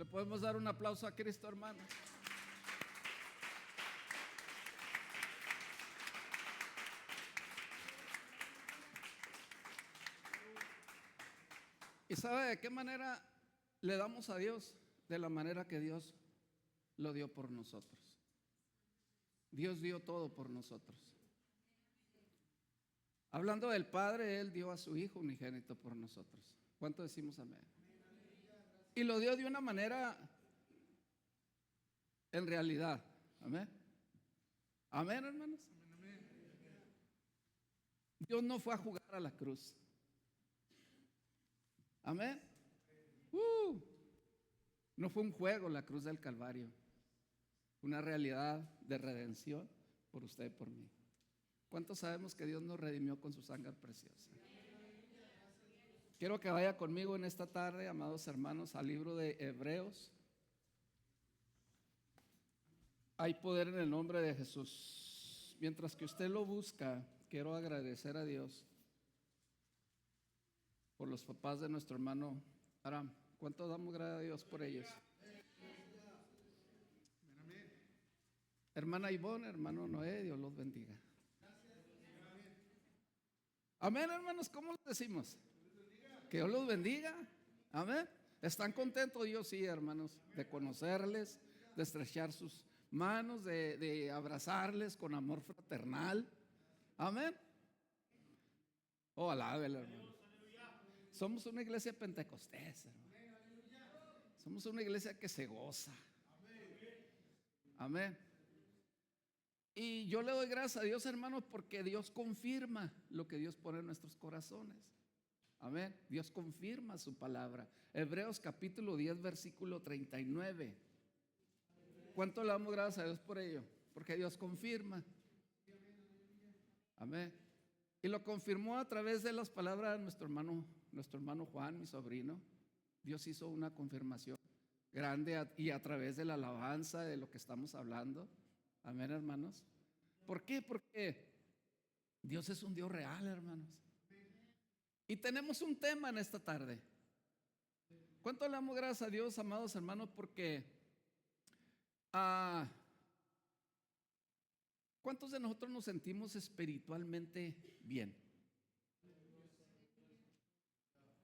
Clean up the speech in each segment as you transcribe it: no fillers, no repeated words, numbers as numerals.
Le podemos dar un aplauso a Cristo, hermano. ¿Y sabe de qué manera le damos a Dios? De la manera que Dios lo dio por nosotros. Dios dio todo por nosotros. Hablando del Padre, Él dio a su Hijo unigénito por nosotros. ¿Cuánto decimos amén? Y lo dio de una manera en realidad. Amén. Amén, hermanos. Dios no fue a jugar a la cruz. Amén. No fue un juego la cruz del Calvario. Una realidad de redención por usted y por mí. ¿Cuántos sabemos que Dios nos redimió con su sangre preciosa? Quiero que vaya conmigo en esta tarde, amados hermanos, al libro de Hebreos. Hay poder en el nombre de Jesús. Mientras que usted lo busca, quiero agradecer a Dios por los papás de nuestro hermano Aram. ¿Cuánto damos gracias a Dios por ellos? Hermana Ivonne, hermano Noé, Dios los bendiga. Amén, hermanos, ¿cómo les decimos? Que Dios los bendiga. Amén. ¿Están contentos? Yo sí, hermanos, de conocerles, de estrechar sus manos, de abrazarles con amor fraternal. Amén. Oh, alábelo, hermano. Somos una iglesia pentecostés, hermano. Somos una iglesia que se goza. Amén. Y yo le doy gracias a Dios, hermanos, porque Dios confirma lo que Dios pone en nuestros corazones. Amén. Dios confirma su palabra. Hebreos capítulo 10, versículo 39. ¿Cuánto le damos gracias a Dios por ello? Porque Dios confirma. Amén. Y lo confirmó a través de las palabras de nuestro hermano Juan, mi sobrino. Dios hizo una confirmación grande y a través de la alabanza de lo que estamos hablando. Amén, hermanos. ¿Por qué? Porque Dios es un Dios real, hermanos. Y tenemos un tema en esta tarde. ¿Cuánto le damos gracias a Dios, amados hermanos? Porque ¿cuántos de nosotros nos sentimos espiritualmente bien?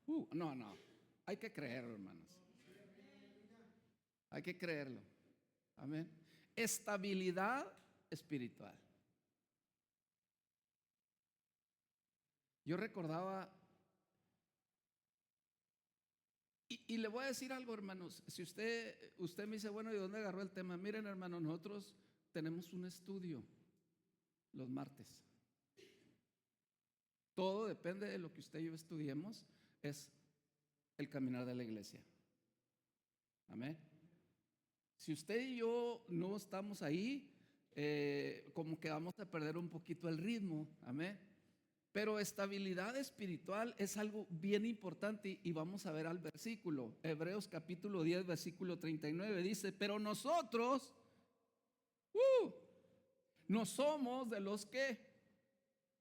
No, hay que creerlo, hermanos. Hay que creerlo. Amén. Estabilidad espiritual. Yo recordaba, y le voy a decir algo, hermanos. Si usted me dice, bueno, ¿y dónde agarró el tema? Miren, hermanos, nosotros tenemos un estudio los martes. Todo depende de lo que usted y yo estudiemos, es el caminar de la iglesia. Amén. Si usted y yo no estamos ahí, como que vamos a perder un poquito el ritmo. Amén. Pero estabilidad espiritual es algo bien importante y vamos a ver al versículo. Hebreos capítulo 10, versículo 39 dice, pero nosotros no somos de los que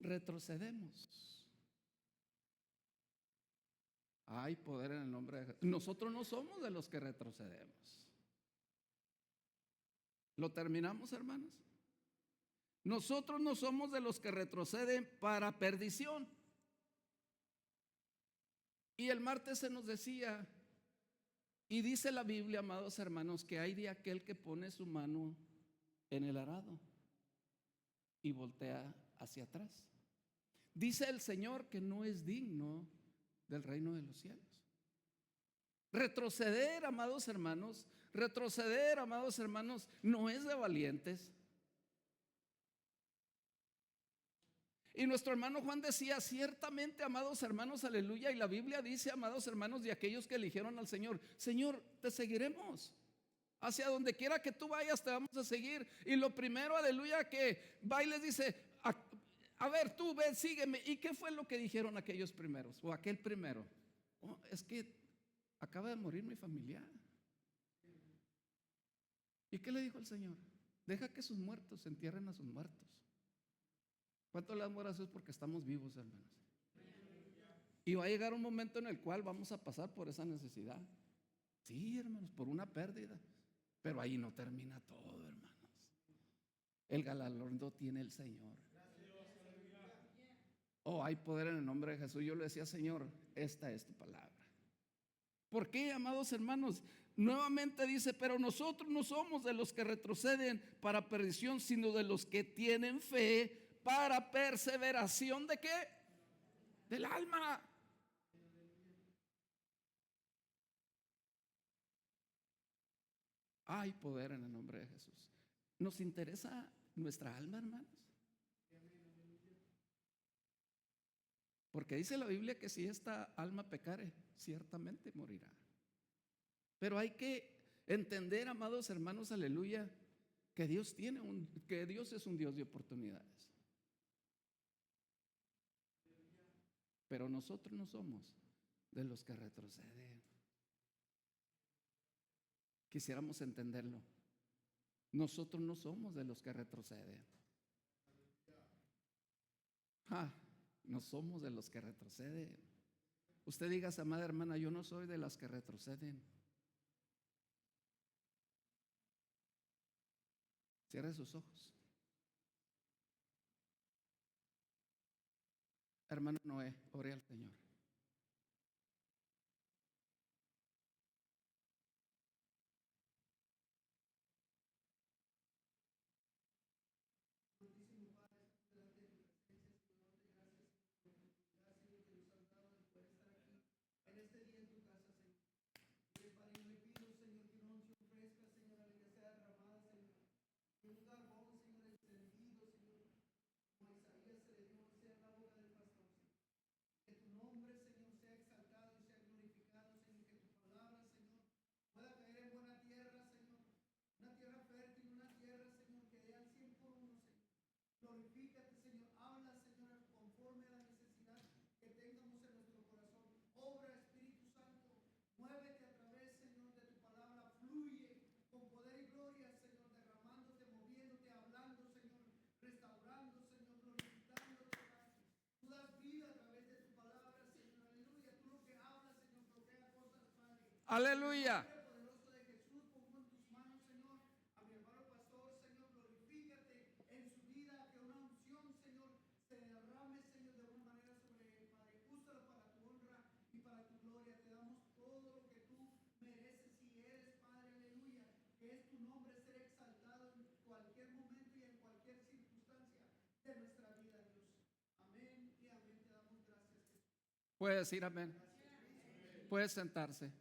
retrocedemos. Hay poder en el nombre de Jesús. Nosotros no somos de los que retrocedemos. ¿Lo terminamos, hermanos? Nosotros no somos de los que retroceden para perdición. Y el martes se nos decía, y dice la Biblia, amados hermanos, que hay de aquel que pone su mano en el arado y voltea hacia atrás. Dice el Señor que no es digno del reino de los cielos. Retroceder, amados hermanos, no es de valientes. Y nuestro hermano Juan decía, ciertamente, amados hermanos, aleluya. Y la Biblia dice, amados hermanos, de aquellos que eligieron al Señor, Señor, te seguiremos. Hacia donde quiera que tú vayas, te vamos a seguir. Y lo primero, aleluya, que va y les dice, a ver, tú ven, sígueme. ¿Y qué fue lo que dijeron aquellos primeros? O aquel primero. Oh, es que acaba de morir mi familiar. ¿Y qué le dijo el Señor? Deja que sus muertos entierren a sus muertos. ¿Cuánto le damos gracias porque estamos vivos, hermanos? Y va a llegar un momento en el cual vamos a pasar por esa necesidad. Sí, hermanos, por una pérdida. Pero ahí no termina todo, hermanos. El galardón lo tiene el Señor. Oh, hay poder en el nombre de Jesús. Yo le decía, Señor, esta es tu palabra. ¿Por qué, amados hermanos? Nuevamente dice, pero nosotros no somos de los que retroceden para perdición, sino de los que tienen fe para perseveración. ¿De qué? Del alma. Hay poder en el nombre de Jesús. ¿Nos interesa nuestra alma, hermanos? Porque dice la Biblia que si esta alma pecare, ciertamente morirá. Pero hay que entender, amados hermanos, aleluya, que que Dios es un Dios de oportunidades. Pero nosotros no somos de los que retroceden. Quisiéramos entenderlo. Nosotros no somos de los que retroceden. No somos de los que retroceden. Usted diga, amada hermana, yo no soy de las que retroceden. Cierre sus ojos. Hermano Noé, ore al Señor. Aleluya. Puede decir amén. Puede sentarse.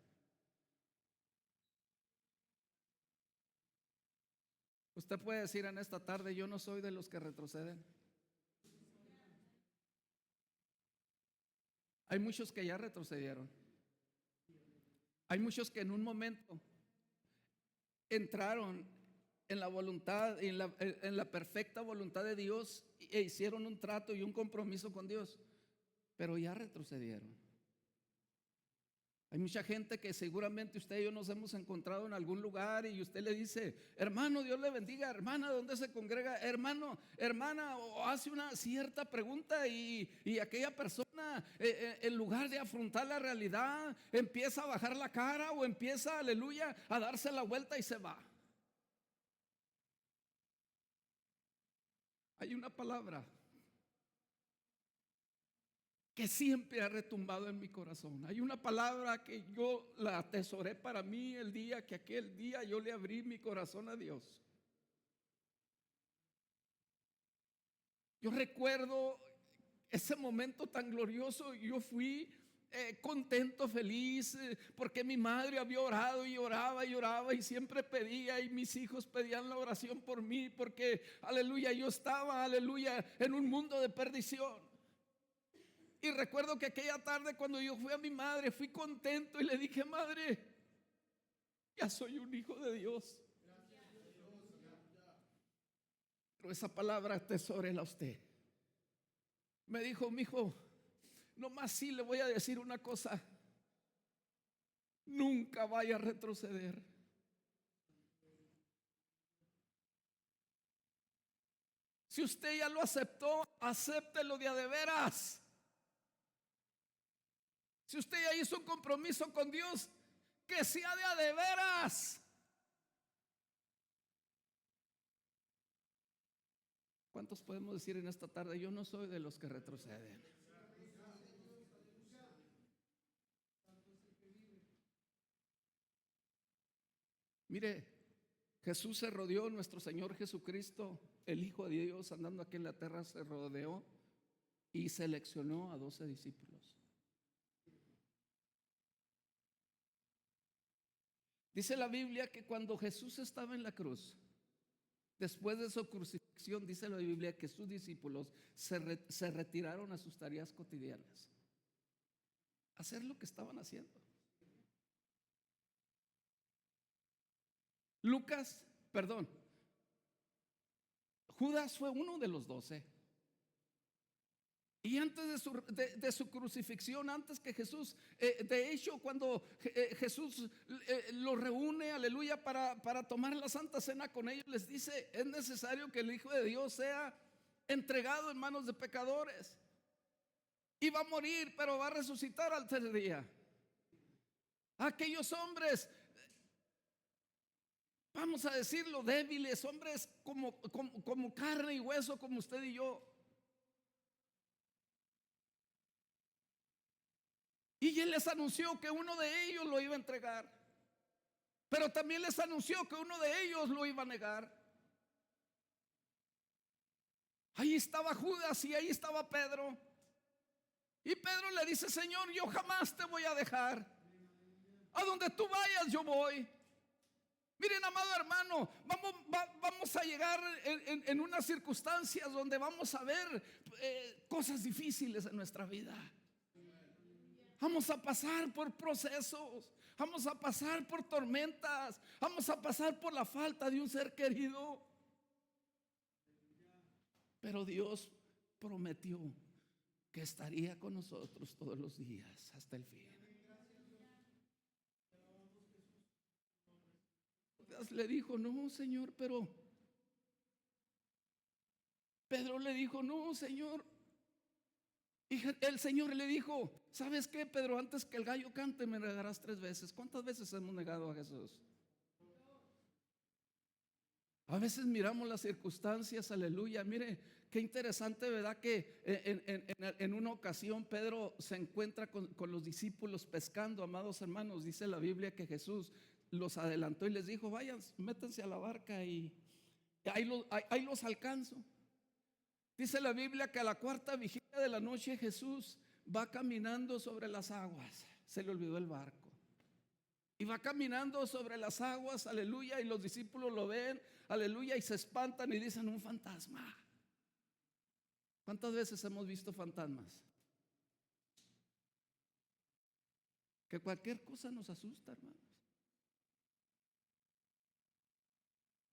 Usted puede decir en esta tarde, yo no soy de los que retroceden. Hay muchos que ya retrocedieron. Hay muchos que en un momento entraron en la voluntad, en la perfecta voluntad de Dios e hicieron un trato y un compromiso con Dios, pero ya retrocedieron. Hay mucha gente que seguramente usted y yo nos hemos encontrado en algún lugar y usted le dice, hermano, Dios le bendiga, hermana, ¿dónde se congrega? Hermano, hermana, o hace una cierta pregunta y aquella persona, en lugar de afrontar la realidad, empieza a bajar la cara o empieza, aleluya, a darse la vuelta y se va. Hay una palabra que siempre ha retumbado en mi corazón. Hay una palabra que yo la atesoré para mí el día que aquel día yo le abrí mi corazón a Dios. Yo recuerdo ese momento tan glorioso. Yo fui contento, feliz, porque mi madre había orado y oraba y oraba y siempre pedía, y mis hijos pedían la oración por mí, porque aleluya, yo estaba, aleluya, en un mundo de perdición. Y recuerdo que aquella tarde cuando yo fui a mi madre, fui contento y le dije, madre, ya soy un hijo de Dios. Pero esa palabra atesórela a usted. Me dijo, mi hijo, nomás sí le voy a decir una cosa: nunca vaya a retroceder. Si usted ya lo aceptó, acéptelo de a de veras. Si usted ya hizo un compromiso con Dios, que sea de a de veras. ¿Cuántos podemos decir en esta tarde: yo no soy de los que retroceden? Mire, Jesús se rodeó, nuestro Señor Jesucristo, el Hijo de Dios, andando aquí en la tierra, se rodeó y seleccionó a 12 discípulos. Dice la Biblia que cuando Jesús estaba en la cruz, después de su crucifixión, dice la Biblia que sus discípulos se retiraron a sus tareas cotidianas, a hacer lo que estaban haciendo. Judas fue uno de los 12. Y antes de su crucifixión, antes que Jesús, de hecho, cuando Jesús los reúne, aleluya, para tomar la Santa Cena con ellos, les dice: es necesario que el Hijo de Dios sea entregado en manos de pecadores. Y va a morir, pero va a resucitar al tercer día. Aquellos hombres, vamos a decirlo, débiles, hombres como carne y hueso, como usted y yo. Y él les anunció que uno de ellos lo iba a entregar, pero también les anunció que uno de ellos lo iba a negar. Ahí estaba Judas y ahí estaba Pedro. Y Pedro le dice: Señor, yo jamás te voy a dejar. A donde tú vayas yo voy. Miren, amado hermano, vamos a llegar en unas circunstancias donde vamos a ver cosas difíciles en nuestra vida. Vamos a pasar por procesos, vamos a pasar por tormentas, vamos a pasar por la falta de un ser querido. Pero Dios prometió que estaría con nosotros todos los días hasta el fin. Dios le dijo: no, Señor, pero Pedro le dijo: no, Señor. Y el Señor le dijo: ¿sabes qué, Pedro? Antes que el gallo cante me negarás 3 veces. ¿Cuántas veces hemos negado a Jesús? A veces miramos las circunstancias, aleluya. Mire, qué interesante, ¿verdad? Que en una ocasión Pedro se encuentra con los discípulos pescando, amados hermanos. Dice la Biblia que Jesús los adelantó y les dijo: vayan, métanse a la barca y ahí los alcanzo. Dice la Biblia que a la 4ª vigilia de la noche Jesús va caminando sobre las aguas. Se le olvidó el barco. Y va caminando sobre las aguas, aleluya. Y los discípulos lo ven, aleluya, y se espantan y dicen: un fantasma. ¿Cuántas veces hemos visto fantasmas? Que cualquier cosa nos asusta, hermanos.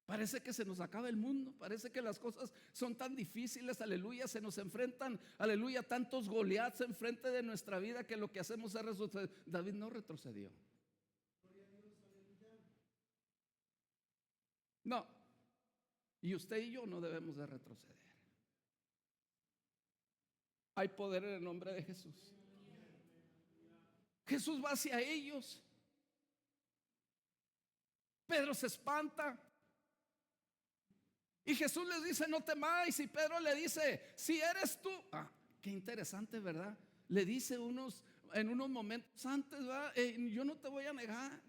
Parece que se nos acaba el mundo, parece que las cosas son tan difíciles, aleluya, se nos enfrentan, aleluya, tantos Goliaths enfrente de nuestra vida que lo que hacemos es retroceder. David no retrocedió. No. Y usted y yo no debemos de retroceder. Hay poder en el nombre de Jesús. Jesús va hacia ellos. Pedro se espanta. Y Jesús les dice: no temáis. Y Pedro le dice: si eres tú. Qué interesante, ¿verdad? Le dice en unos momentos antes, ¿verdad? Yo no te voy a negar.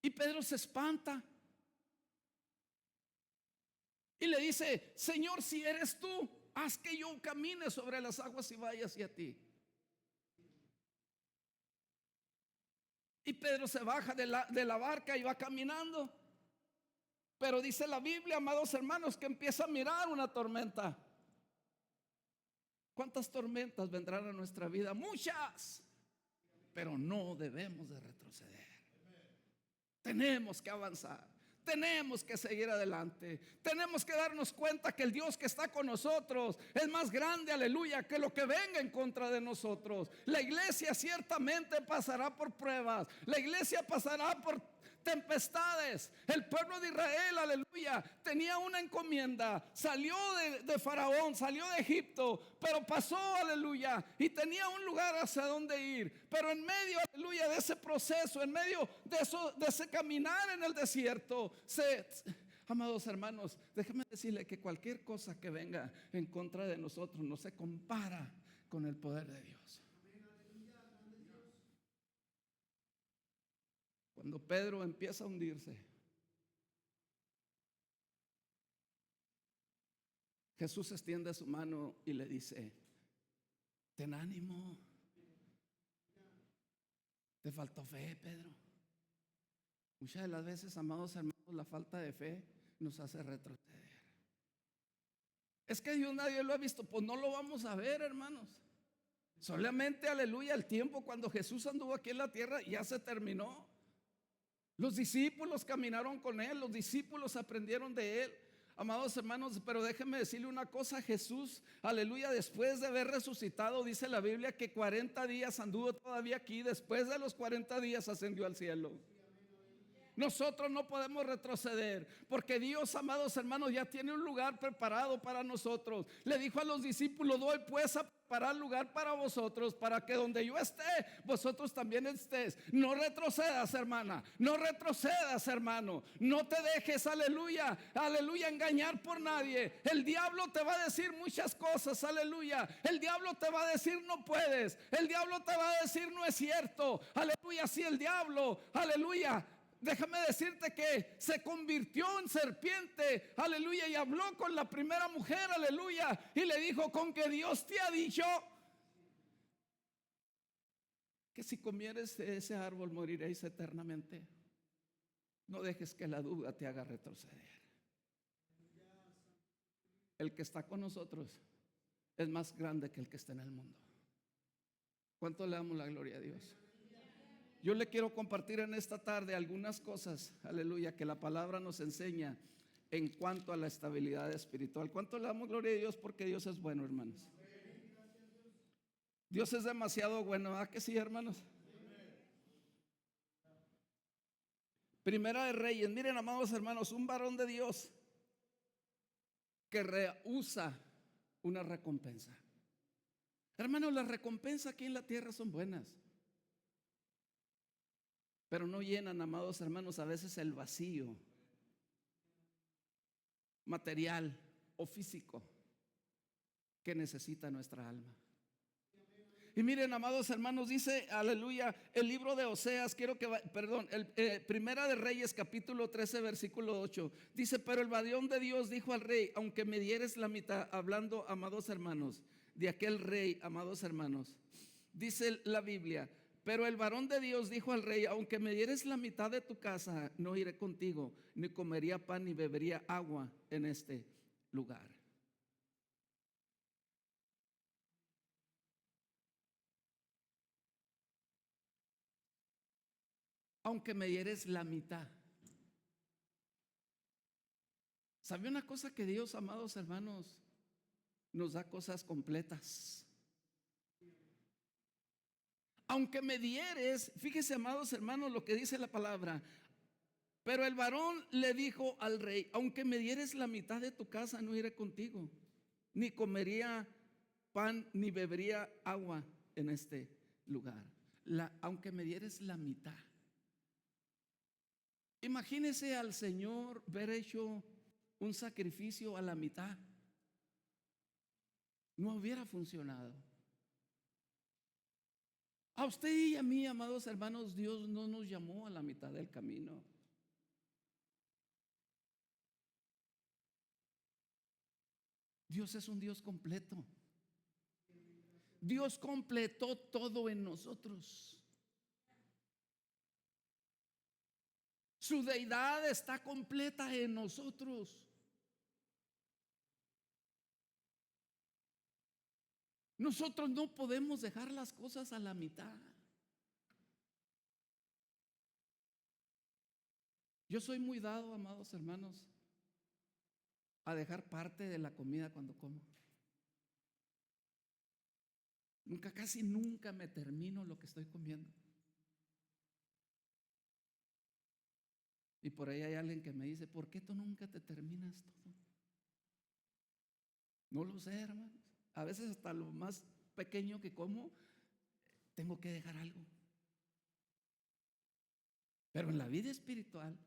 Y Pedro se espanta y le dice: Señor, si eres tú, haz que yo camine sobre las aguas y vaya hacia ti. Y Pedro se baja de la barca y va caminando. Pero dice la Biblia, amados hermanos, que empieza a mirar una tormenta. ¿Cuántas tormentas vendrán a nuestra vida? Muchas. Pero no debemos de retroceder. Tenemos que avanzar. Tenemos que seguir adelante. Tenemos que darnos cuenta que el Dios que está con nosotros es más grande, aleluya, que lo que venga en contra de nosotros. La iglesia ciertamente pasará por pruebas. La iglesia pasará por tempestades. El pueblo de Israel, aleluya, tenía una encomienda. Salió de Faraón, salió de Egipto, pero pasó, aleluya, y tenía un lugar hacia donde ir. Pero en medio, aleluya, de ese proceso, en medio de eso, de ese caminar en el desierto, amados hermanos, déjame decirle que cualquier cosa que venga en contra de nosotros no se compara con el poder de Dios. Cuando Pedro empieza a hundirse, Jesús extiende su mano y le dice: ten ánimo, te faltó fe, Pedro. Muchas de las veces, amados hermanos, la falta de fe nos hace retroceder. Es que Dios nadie lo ha visto. Pues no lo vamos a ver, hermanos. Solamente, aleluya, el tiempo cuando Jesús anduvo aquí en la tierra ya se terminó. Los discípulos caminaron con él, los discípulos aprendieron de él. Amados hermanos, pero déjenme decirle una cosa: Jesús, aleluya, después de haber resucitado, dice la Biblia que 40 días anduvo todavía aquí. Después de los 40 días ascendió al cielo. Nosotros no podemos retroceder, porque Dios, amados hermanos, ya tiene un lugar preparado para nosotros. Le dijo a los discípulos: doy pues a preparar lugar para vosotros, para que donde yo esté, vosotros también estés. No retrocedas, hermana, no retrocedas, hermano. No te dejes, aleluya, aleluya, engañar por nadie. El diablo te va a decir muchas cosas, aleluya. El diablo te va a decir no puedes. El diablo te va a decir no es cierto, aleluya. Si el diablo, aleluya, déjame decirte que se convirtió en serpiente, aleluya, y habló con la primera mujer, aleluya, y le dijo: con que Dios te ha dicho que si comieres de ese árbol moriréis eternamente. No dejes que la duda te haga retroceder. El que está con nosotros es más grande que el que está en el mundo. ¿Cuánto le damos la gloria a Dios? Yo le quiero compartir en esta tarde algunas cosas, aleluya, que la palabra nos enseña en cuanto a la estabilidad espiritual. ¿Cuánto le damos gloria a Dios? Porque Dios es bueno, hermanos. Dios es demasiado bueno, ¿ah que sí, hermanos? Primera de Reyes, miren, amados hermanos, un varón de Dios que rehúsa una recompensa. Hermanos, las recompensas aquí en la tierra son buenas, pero no llenan, amados hermanos, a veces el vacío material o físico que necesita nuestra alma. Y miren, amados hermanos, dice, aleluya, el libro de Oseas, Primera de Reyes, capítulo 13, versículo 8, dice: pero el varón de Dios dijo al rey: aunque me dieres la mitad, hablando, amados hermanos, de aquel rey, amados hermanos, dice la Biblia: pero el varón de Dios dijo al rey: aunque me dieres la mitad de tu casa, no iré contigo, ni comería pan ni bebería agua en este lugar. Aunque me dieres la mitad. ¿Sabe una cosa? Que Dios, amados hermanos, nos da cosas completas. Aunque me dieres, fíjese, amados hermanos, lo que dice la palabra: pero el varón le dijo al rey: aunque me dieres la mitad de tu casa, no iré contigo, ni comería pan ni bebería agua en este lugar. Aunque me dieres la mitad. Imagínese al Señor ver hecho un sacrificio a la mitad. No hubiera funcionado. A usted y a mí, amados hermanos, Dios no nos llamó a la mitad del camino. Dios es un Dios completo. Dios completó todo en nosotros. Su deidad está completa en nosotros. Nosotros no podemos dejar las cosas a la mitad. Yo soy muy dado, amados hermanos, a dejar parte de la comida cuando como. Casi nunca me termino lo que estoy comiendo. Y por ahí hay alguien que me dice, ¿por qué tú nunca te terminas todo? No lo sé, hermanos. A veces hasta lo más pequeño que como, tengo que dejar algo. Pero en la vida espiritual,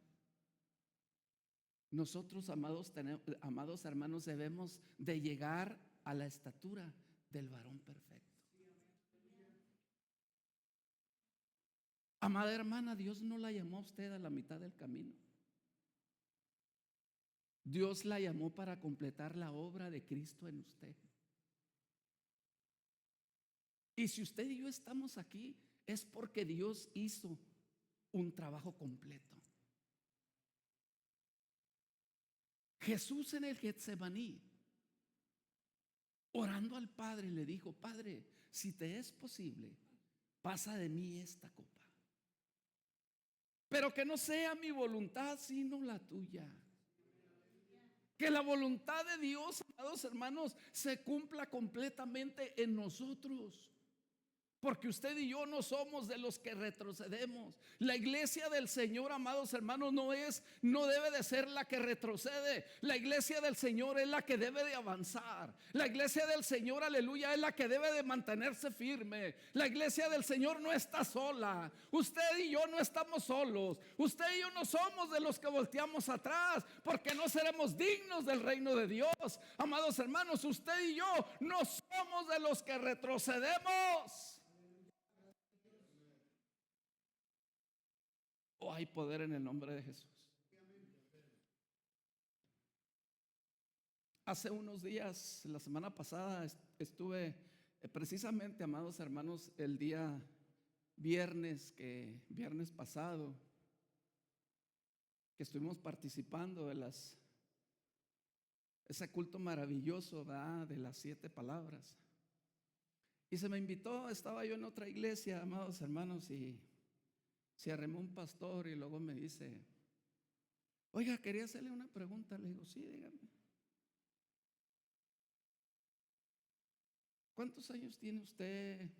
nosotros, amados hermanos, debemos de llegar a la estatura del varón perfecto. Amada hermana, Dios no la llamó a usted a la mitad del camino. Dios la llamó para completar la obra de Cristo en usted. Y si usted y yo estamos aquí, es porque Dios hizo un trabajo completo. Jesús en el Getsemaní, orando al Padre, le dijo: Padre, si te es posible, pasa de mí esta copa, pero que no sea mi voluntad sino la tuya. Que la voluntad de Dios, amados hermanos, se cumpla completamente en nosotros. Porque usted y yo no somos de los que retrocedemos. La iglesia del Señor, amados hermanos, no debe de ser la que retrocede. La iglesia del Señor es la que debe de avanzar. La iglesia del Señor, aleluya, es la que debe de mantenerse firme. La iglesia del Señor no está sola. Usted y yo no estamos solos. Usted y yo no somos de los que volteamos atrás, porque no seremos dignos del reino de Dios. Amados hermanos, usted y yo no somos de los que retrocedemos. Oh, hay poder en el nombre de Jesús. Hace unos días, la semana pasada, estuve precisamente, amados hermanos, el día viernes pasado, que estuvimos participando de ese culto maravilloso, ¿verdad?, de las 7 palabras. Y se me invitó, estaba yo en otra iglesia, amados hermanos, y se arrimó un pastor y luego me dice: oiga, quería hacerle una pregunta. Le digo: sí, dígame. ¿Cuántos años tiene usted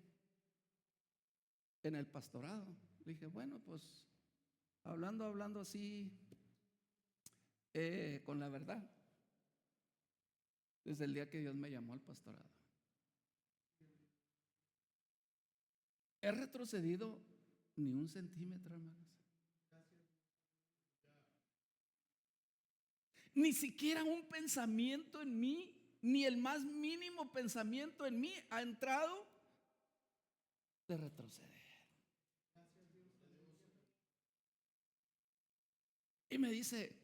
en el pastorado? Le dije: bueno, pues hablando así, con la verdad, desde el día que Dios me llamó al pastorado. He retrocedido ni un centímetro, hermanos. Ni siquiera un pensamiento en mí, ni el más mínimo pensamiento en mí ha entrado de retroceder. Y me dice: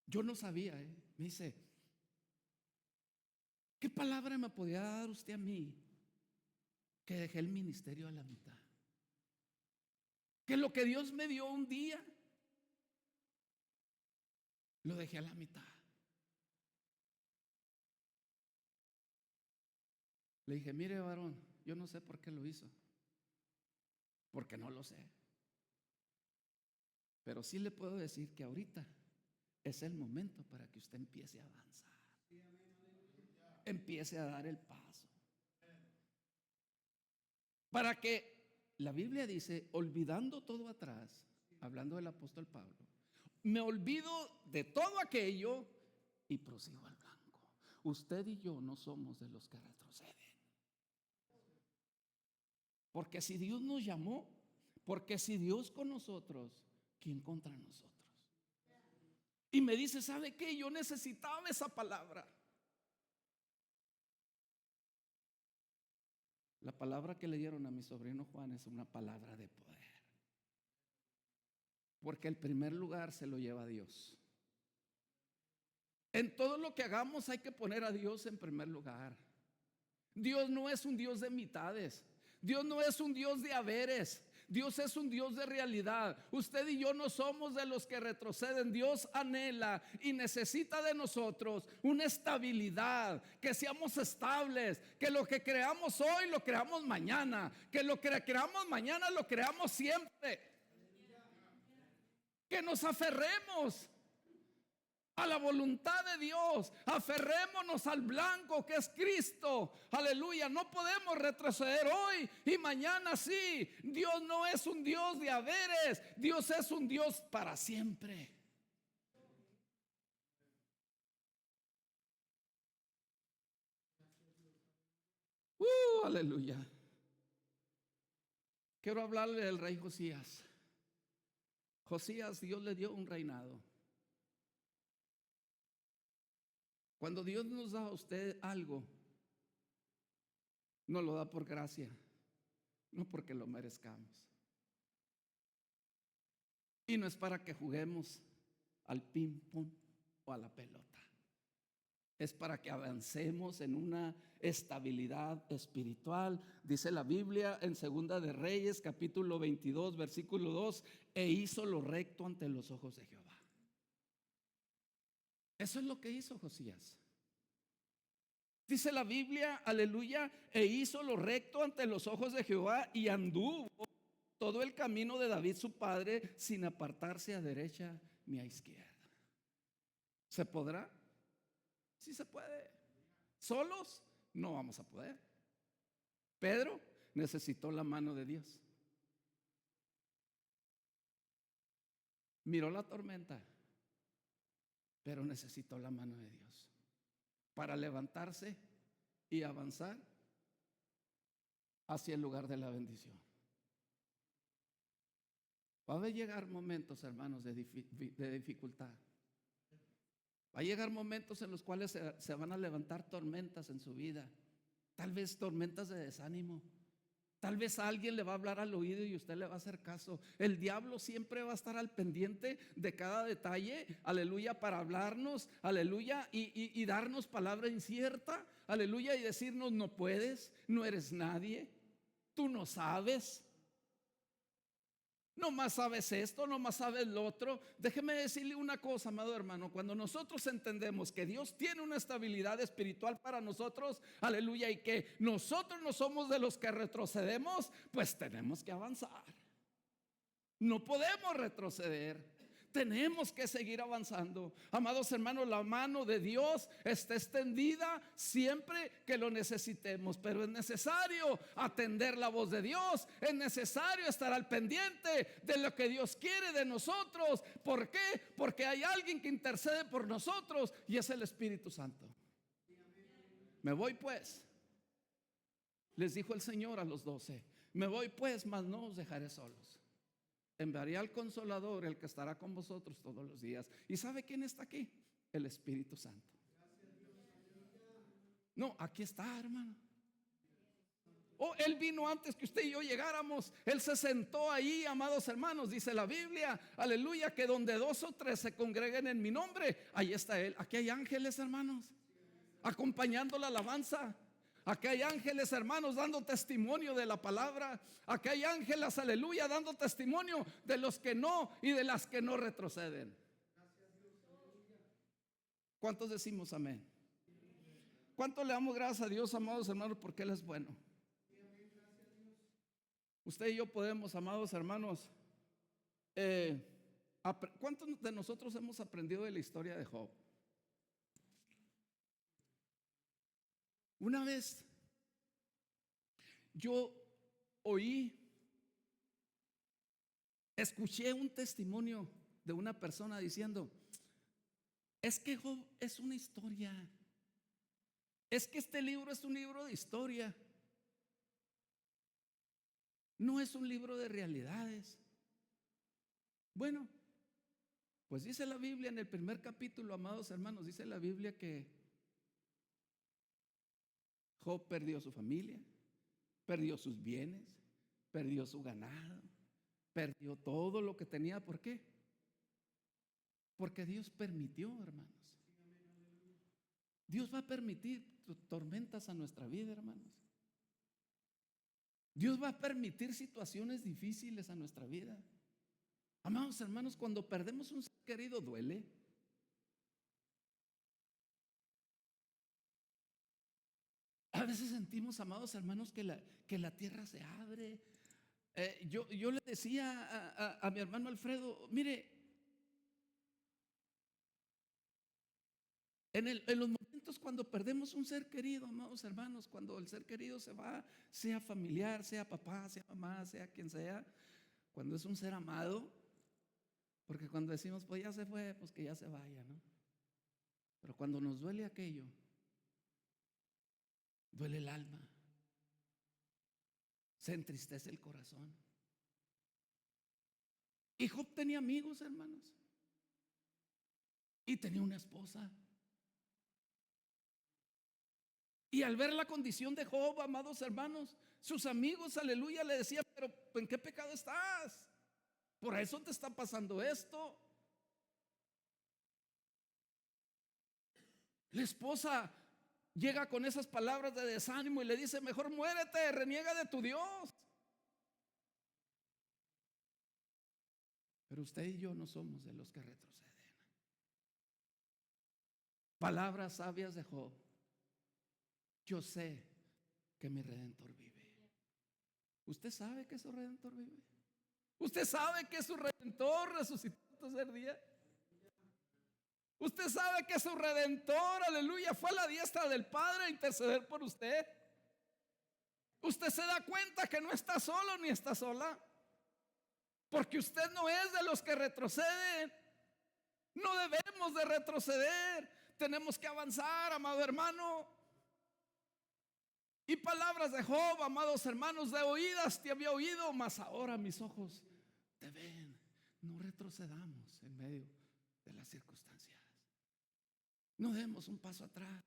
yo no sabía, me dice: ¿qué palabra me podía dar usted a mí que dejé el ministerio a la mitad? Que lo que Dios me dio un día lo dejé a la mitad. Le dije: mire, varón, yo no sé por qué lo hizo, porque no lo sé, pero sí le puedo decir que ahorita es el momento para que usted empiece a avanzar, empiece a dar el paso, para que la Biblia dice: olvidando todo atrás, hablando del apóstol Pablo, me olvido de todo aquello y prosigo al blanco. Usted y yo no somos de los que retroceden. Porque si Dios nos llamó, porque si Dios con nosotros, ¿quién contra nosotros? Y me dice: ¿sabe qué? Yo necesitaba esa palabra. La palabra que le dieron a mi sobrino Juan es una palabra de poder. Porque el primer lugar se lo lleva Dios. En todo lo que hagamos hay que poner a Dios en primer lugar. Dios no es un Dios de mitades. Dios no es un Dios de haberes. Dios es un Dios de realidad. Usted y yo no somos de los que retroceden. Dios anhela y necesita de nosotros una estabilidad, que seamos estables, que lo que creamos hoy lo creamos mañana, que lo que creamos mañana lo creamos siempre, que nos aferremos. a la voluntad de Dios. Aferrémonos al blanco que es Cristo. Aleluya. No podemos retroceder hoy y mañana sí. Dios no es un Dios de haberes. Dios es un Dios para siempre. Aleluya. Quiero hablarle del rey Josías. Josías, Dios le dio un reinado. Cuando Dios nos da a usted algo, nos lo da por gracia, no porque lo merezcamos. Y no es para que juguemos al ping pong o a la pelota. Es para que avancemos en una estabilidad espiritual. Dice la Biblia en Segunda de Reyes, capítulo 22, versículo 2: e hizo lo recto ante los ojos de Jehová. Eso es lo que hizo Josías. Dice la Biblia, aleluya, e hizo lo recto ante los ojos de Jehová y anduvo todo el camino de David su padre, sin apartarse a derecha ni a izquierda. ¿Se podrá? Sí se puede. Solos no vamos a poder. Pedro necesitó la mano de Dios. Miró la tormenta, pero necesitó la mano de Dios para levantarse y avanzar hacia el lugar de la bendición. Va a llegar momentos, hermanos, de dificultad. Va a llegar momentos en los cuales se van a levantar tormentas en su vida. Tal vez tormentas de desánimo. Tal vez alguien le va a hablar al oído y usted le va a hacer caso. El diablo siempre va a estar al pendiente de cada detalle, aleluya, para hablarnos, aleluya, y darnos palabra incierta, aleluya, y decirnos: no puedes, no eres nadie, tú no sabes. No más sabes esto, no más sabes lo otro. Déjeme decirle una cosa, amado hermano. Cuando nosotros entendemos que Dios tiene una estabilidad espiritual para nosotros, aleluya, y que nosotros no somos de los que retrocedemos, pues tenemos que avanzar. No podemos retroceder. Tenemos que seguir avanzando. Amados hermanos, la mano de Dios está extendida siempre que lo necesitemos, pero es necesario atender la voz de Dios. Es necesario estar al pendiente de lo que Dios quiere de nosotros. ¿Por qué? Porque hay alguien que intercede por nosotros y es el Espíritu Santo. Me voy pues, les dijo el Señor a los 12: me voy pues, mas no os dejaré solos. Enviaré al Consolador, el que estará con vosotros todos los días. ¿Y sabe quién está aquí? El Espíritu Santo. No, aquí está, hermano. Oh, Él vino antes que usted y yo llegáramos. Él se sentó ahí, amados hermanos. Dice la Biblia, aleluya, que donde 2 o 3 se congreguen en mi nombre, ahí está Él. Aquí hay ángeles, hermanos, acompañando la alabanza. Aquí hay ángeles, hermanos, dando testimonio de la palabra. Aquí hay ángeles, aleluya, dando testimonio de los que no y de las que no retroceden. ¿Cuántos decimos amén? ¿Cuánto le damos gracias a Dios, amados hermanos, porque Él es bueno? Usted y yo podemos, amados hermanos, ¿cuántos de nosotros hemos aprendido de la historia de Job? Una vez yo escuché un testimonio de una persona diciendo: es que Job es una historia, es que este libro es un libro de historia, no es un libro de realidades. Bueno, pues dice la Biblia en el primer capítulo, amados hermanos, dice la Biblia que Job perdió su familia, perdió sus bienes, perdió su ganado, perdió todo lo que tenía. ¿Por qué? Porque Dios permitió, hermanos. Dios va a permitir tormentas a nuestra vida, hermanos. Dios va a permitir situaciones difíciles a nuestra vida. Amados hermanos, cuando perdemos un ser querido duele. A veces sentimos, amados hermanos, que la tierra se abre. Yo le decía a mi hermano Alfredo: mire, En los momentos cuando perdemos un ser querido, amados hermanos, cuando el ser querido se va, sea familiar, sea papá, sea mamá, sea quien sea, cuando es un ser amado, porque cuando decimos, pues ya se fue, pues que ya se vaya, ¿no? Pero cuando nos duele aquello, duele el alma, se entristece el corazón. Y Job tenía amigos, hermanos, y tenía una esposa. Y al ver la condición de Job, amados hermanos, sus amigos, aleluya, le decían, pero ¿en qué pecado estás? Por eso te está pasando esto. La esposa llega con esas palabras de desánimo y le dice, mejor muérete, reniega de tu Dios. Pero usted y yo no somos de los que retroceden. Palabras sabias de Job. Yo sé que mi Redentor vive. ¿Usted sabe que su Redentor vive? ¿Usted sabe que su Redentor resucitó el tercer día? ¿Usted sabe que su Redentor, aleluya, fue a la diestra del Padre a interceder por usted? Usted se da cuenta que no está solo ni está sola, porque usted no es de los que retroceden. No debemos de retroceder, tenemos que avanzar, amado hermano. Y palabras de Job, amados hermanos, de oídas te había oído, mas ahora mis ojos te ven. No retrocedamos en medio de las circunstancias. No demos un paso atrás.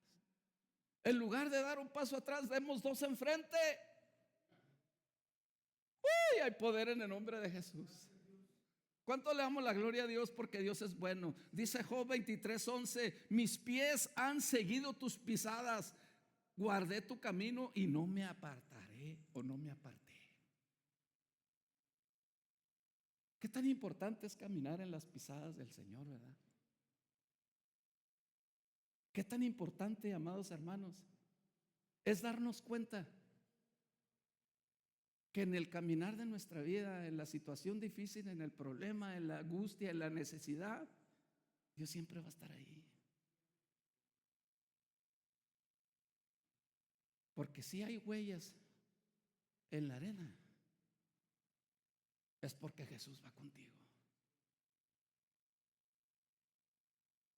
En lugar de dar un paso atrás, demos dos enfrente. Uy, hay poder en el nombre de Jesús. ¿Cuánto le damos la gloria a Dios? Porque Dios es bueno. Dice Job 23:11: mis pies han seguido tus pisadas, guardé tu camino y no me apartaré o no me aparté. Qué tan importante es caminar en las pisadas del Señor, ¿verdad? Qué tan importante, amados hermanos, es darnos cuenta que en el caminar de nuestra vida, en la situación difícil, en el problema, en la angustia, en la necesidad, Dios siempre va a estar ahí. Porque si hay huellas en la arena, es porque Jesús va contigo.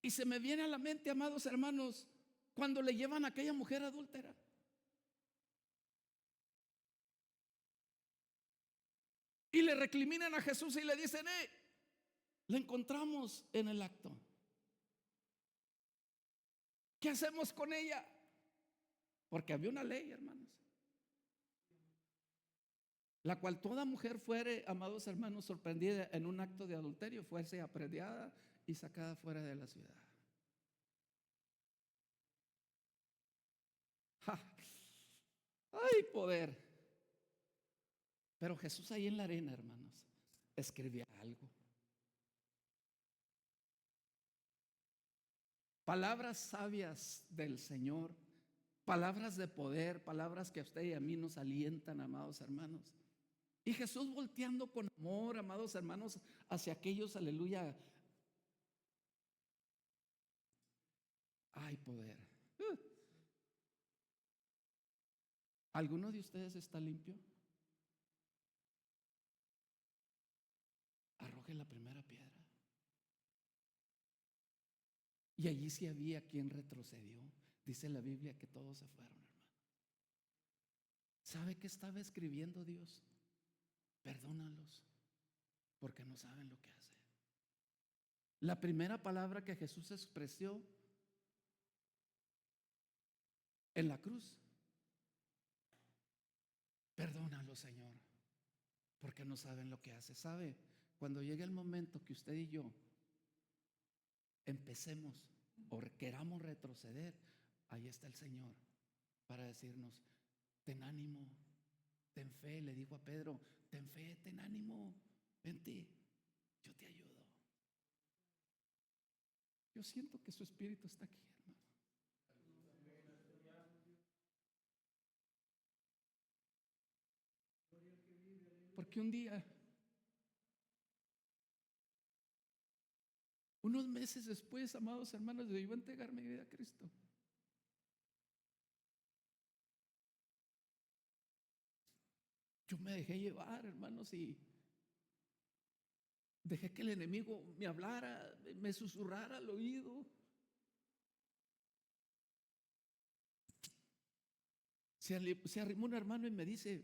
Y se me viene a la mente, amados hermanos, cuando le llevan a aquella mujer adúltera. Y le recriminan a Jesús y le dicen, la encontramos en el acto. ¿Qué hacemos con ella? Porque había una ley, hermanos, la cual toda mujer fuere, amados hermanos, sorprendida en un acto de adulterio, fuese apedreada y sacada fuera de la ciudad. ¡Ja! ¡Ay, poder! Pero Jesús ahí en la arena, hermanos, escribía algo. Palabras sabias del Señor, palabras de poder, palabras que a usted y a mí nos alientan, amados hermanos. Y Jesús volteando con amor, amados hermanos, hacia aquellos, aleluya. Hay poder. ¿Alguno de ustedes está limpio? Arroje la primera piedra. Y allí sí había quien retrocedió. Dice la Biblia que todos se fueron, hermano. ¿Sabe qué estaba escribiendo Dios? Perdónalos, porque no saben lo que hacen. La primera palabra que Jesús expresó en la cruz: perdónalo, Señor, porque no saben lo que hace. ¿Sabe? Cuando llegue el momento que usted y yo empecemos o queramos retroceder, ahí está el Señor para decirnos: ten ánimo, ten fe. Le dijo a Pedro: ten fe, ten ánimo, vente, yo te ayudo. Yo siento que su espíritu está aquí, hermano. Porque un día Unos meses después, amados hermanos, yo iba a entregar mi vida a Cristo. Yo me dejé llevar, hermanos, y dejé que el enemigo me hablara, me susurrara al oído. Se arrimó un hermano y me dice: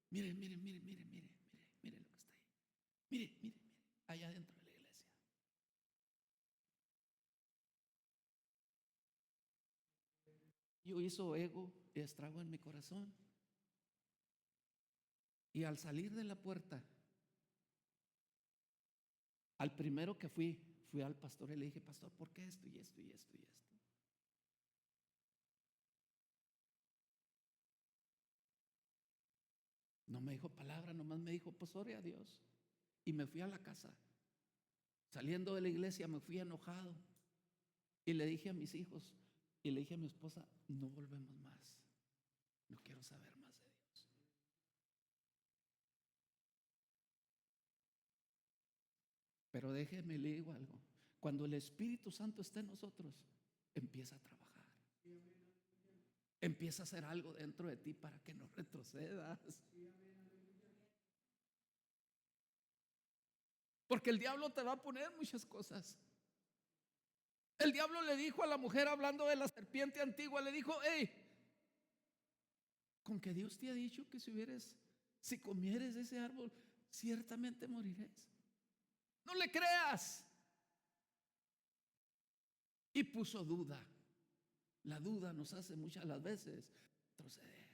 mire, mire, mire, mire, mire, mire, mire lo que está ahí. Mire, mire, mire, allá dentro de la iglesia. Yo hizo ego y estrago en mi corazón. Y al salir de la puerta, al primero que fui al pastor y le dije: pastor, ¿por qué esto y esto y esto y esto? No me dijo palabra, nomás me dijo: pues ore a Dios. Y me fui a la casa. Saliendo de la iglesia me fui enojado. Y le dije a mis hijos y le dije a mi esposa: no volvemos más. No quiero saber más de Dios. Pero déjeme le digo algo. Cuando el Espíritu Santo está en nosotros, empieza a trabajar. Empieza a hacer algo dentro de ti para que no retrocedas. Porque el diablo te va a poner muchas cosas. El diablo le dijo a la mujer, hablando de la serpiente antigua, le dijo: hey, con que Dios te ha dicho que si comieres de ese árbol, ciertamente morirás. No le creas. Y puso duda. La duda nos hace muchas las veces retroceder.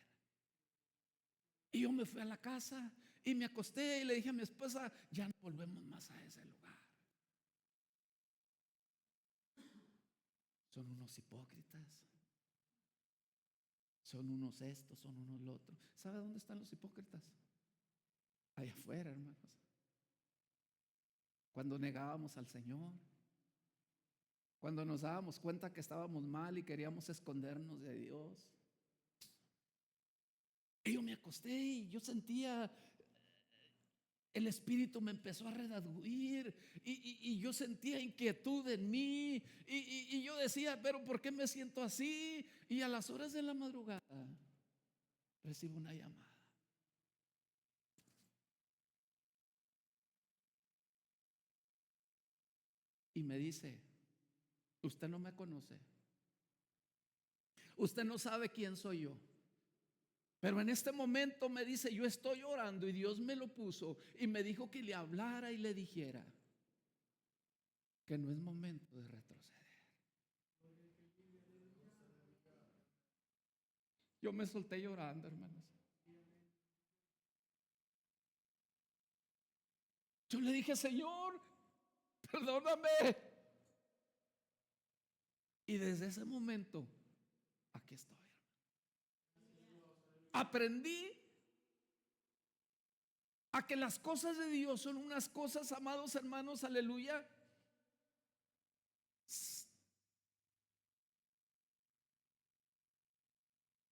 Y yo me fui a la casa y me acosté y le dije a mi esposa: ya no volvemos más a ese lugar. Son unos hipócritas. Son unos estos, son unos lo otro. ¿Sabe dónde están los hipócritas? Allá afuera, hermanos. Cuando negábamos al Señor, cuando nos dábamos cuenta que estábamos mal y queríamos escondernos de Dios. Y yo me acosté y yo sentía, el Espíritu me empezó a redarguir y yo sentía inquietud en mí y yo decía: pero ¿por qué me siento así? Y a las horas de la madrugada recibo una llamada. Y me dice: usted no me conoce, usted no sabe quién soy yo, pero en este momento, me dice, yo estoy orando y Dios me lo puso y me dijo que le hablara y le dijera que no es momento de retroceder. Yo me solté llorando, hermanos. Yo le dije: Señor, perdóname. Y desde ese momento, aquí estoy. Aprendí a que las cosas de Dios son unas cosas, amados hermanos, aleluya.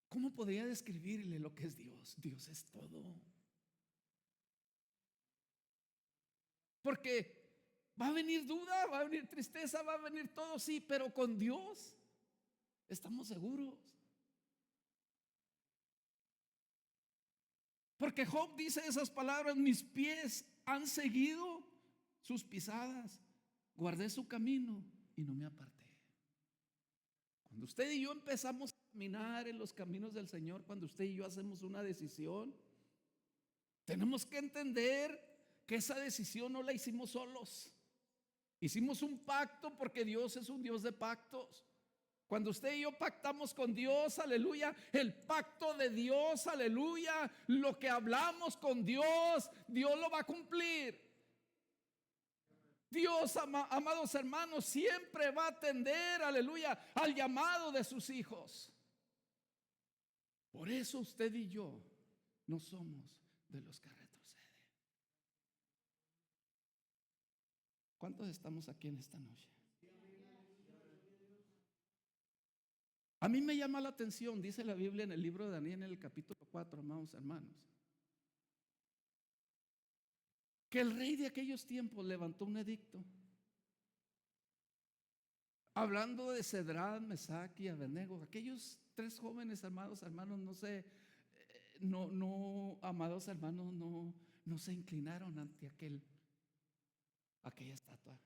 ¿Cómo podría describirle lo que es Dios? Dios es todo. Porque va a venir duda, va a venir tristeza, va a venir todo, sí, pero con Dios estamos seguros. Porque Job dice esas palabras: mis pies han seguido sus pisadas, guardé su camino y no me aparté. Cuando usted y yo empezamos a caminar en los caminos del Señor, cuando usted y yo hacemos una decisión, tenemos que entender que esa decisión no la hicimos solos. Hicimos un pacto, porque Dios es un Dios de pactos. Cuando usted y yo pactamos con Dios, aleluya, el pacto de Dios, aleluya, lo que hablamos con Dios, Dios lo va a cumplir. Dios, amados hermanos, siempre va a atender, aleluya, al llamado de sus hijos. Por eso usted y yo no somos de los que retroceden. ¿Cuántos estamos aquí en esta noche? A mí me llama la atención, dice la Biblia en el libro de Daniel, en el capítulo 4, amados hermanos, que el rey de aquellos tiempos levantó un edicto Hablando de Cedrad, Mesac y Abednego, aquellos tres jóvenes, amados hermanos, amados hermanos, no se inclinaron ante aquella estatua.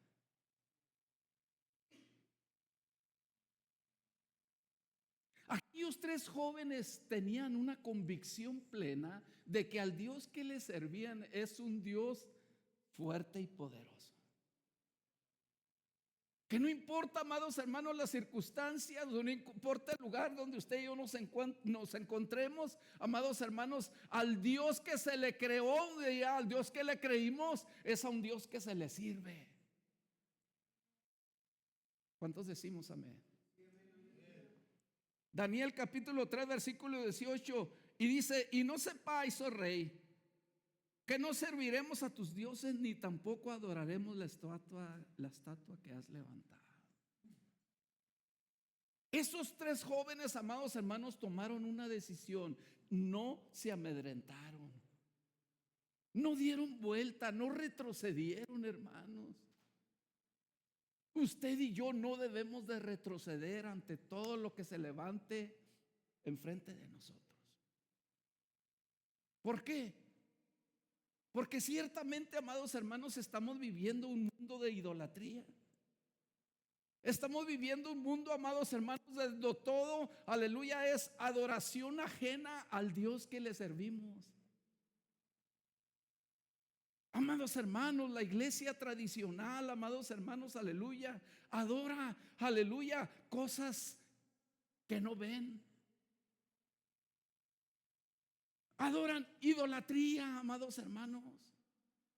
Aquellos tres jóvenes tenían una convicción plena de que al Dios que les servían es un Dios fuerte y poderoso. Que no importa, amados hermanos, las circunstancias, no importa el lugar donde usted y yo nos encontremos, amados hermanos, al Dios que se le creó, al Dios que le creímos, es a un Dios que se le sirve. ¿Cuántos decimos amén? Daniel capítulo 3 versículo 18, y dice: y no sepáis, oh rey, que no serviremos a tus dioses, ni tampoco adoraremos la estatua que has levantado. Esos tres jóvenes, amados hermanos, tomaron una decisión. No se amedrentaron, no dieron vuelta, no retrocedieron, hermanos. Usted y yo no debemos de retroceder ante todo lo que se levante enfrente de nosotros. ¿Por qué? Porque ciertamente, amados hermanos, estamos viviendo un mundo de idolatría. Estamos viviendo un mundo, amados hermanos, donde todo, aleluya, es adoración ajena al Dios que le servimos. Amados hermanos, la iglesia tradicional, amados hermanos, aleluya, adora, aleluya, cosas que no ven. Adoran idolatría, amados hermanos.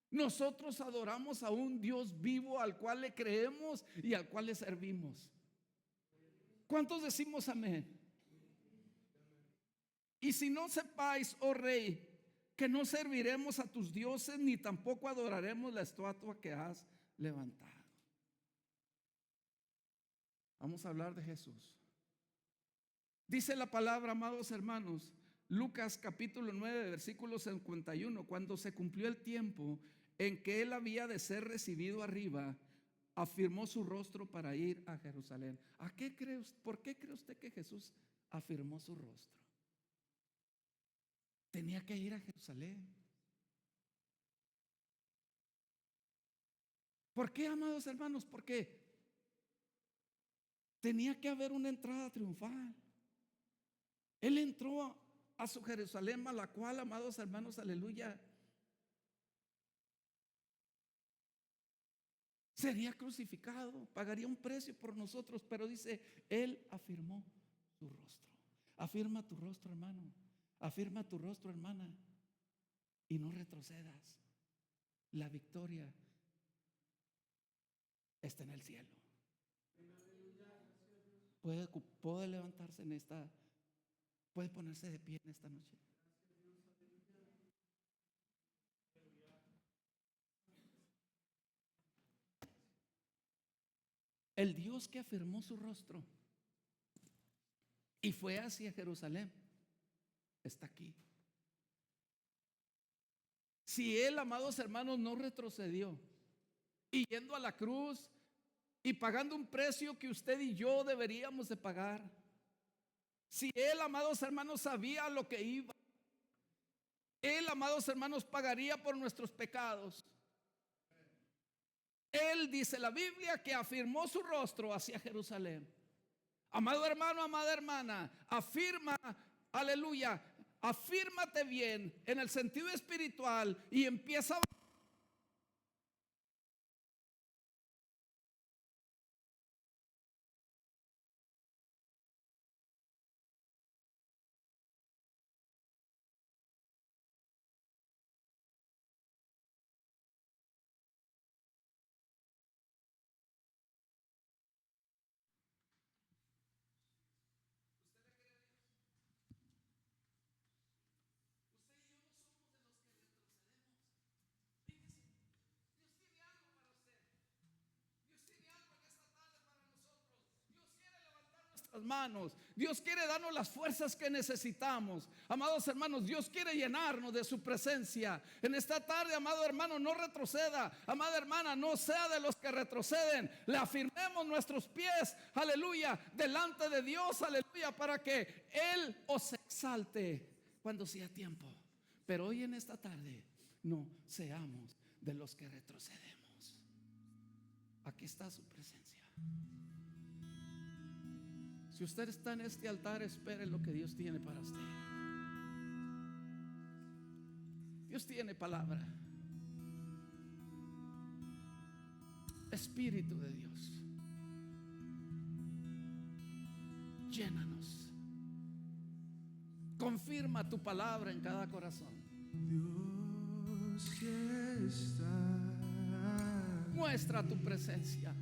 Nosotros adoramos a un Dios vivo al cual le creemos y al cual le servimos. ¿Cuántos decimos amén? Y si no sepáis, oh rey, que no serviremos a tus dioses, ni tampoco adoraremos la estatua que has levantado. Vamos a hablar de Jesús. Dice la palabra, amados hermanos, Lucas capítulo 9 versículo 51, cuando se cumplió el tiempo en que él había de ser recibido arriba, afirmó su rostro para ir a Jerusalén. ¿Por qué cree usted que Jesús afirmó su rostro? Tenía que ir a Jerusalén. ¿Por qué, amados hermanos? Porque tenía que haber una entrada triunfal. Él entró a su Jerusalén, a la cual, amados hermanos, aleluya, sería crucificado, pagaría un precio por nosotros. Pero dice, él afirmó su rostro. Afirma tu rostro, hermano. Afirma tu rostro, hermana, y no retrocedas. La victoria está en el cielo. Puede levantarse puede ponerse de pie en esta noche. El Dios que afirmó su rostro y fue hacia Jerusalén está aquí. Si él, amados hermanos, no retrocedió y yendo a la cruz y pagando un precio que usted y yo deberíamos de pagar, si él, amados hermanos, sabía lo que iba, él, amados hermanos, pagaría por nuestros pecados. Él, dice la Biblia, que afirmó su rostro hacia Jerusalén. Amado hermano, amada hermana, afirma, aleluya, afírmate bien en el sentido espiritual y empieza a nuestras manos. Dios quiere darnos las fuerzas que necesitamos. Amados hermanos, Dios quiere llenarnos de su presencia. En esta tarde, amado hermano, no retroceda. Amada hermana, no sea de los que retroceden. Le afirmemos nuestros pies, aleluya, delante de Dios, aleluya, para que Él os exalte cuando sea tiempo. Pero hoy en esta tarde, no seamos de los que retrocedemos. Aquí está su presencia. Si usted está en este altar, espere lo que Dios tiene para usted. Dios tiene palabra. Espíritu de Dios, llénanos. Confirma tu palabra en cada corazón. Dios que está, muestra tu presencia.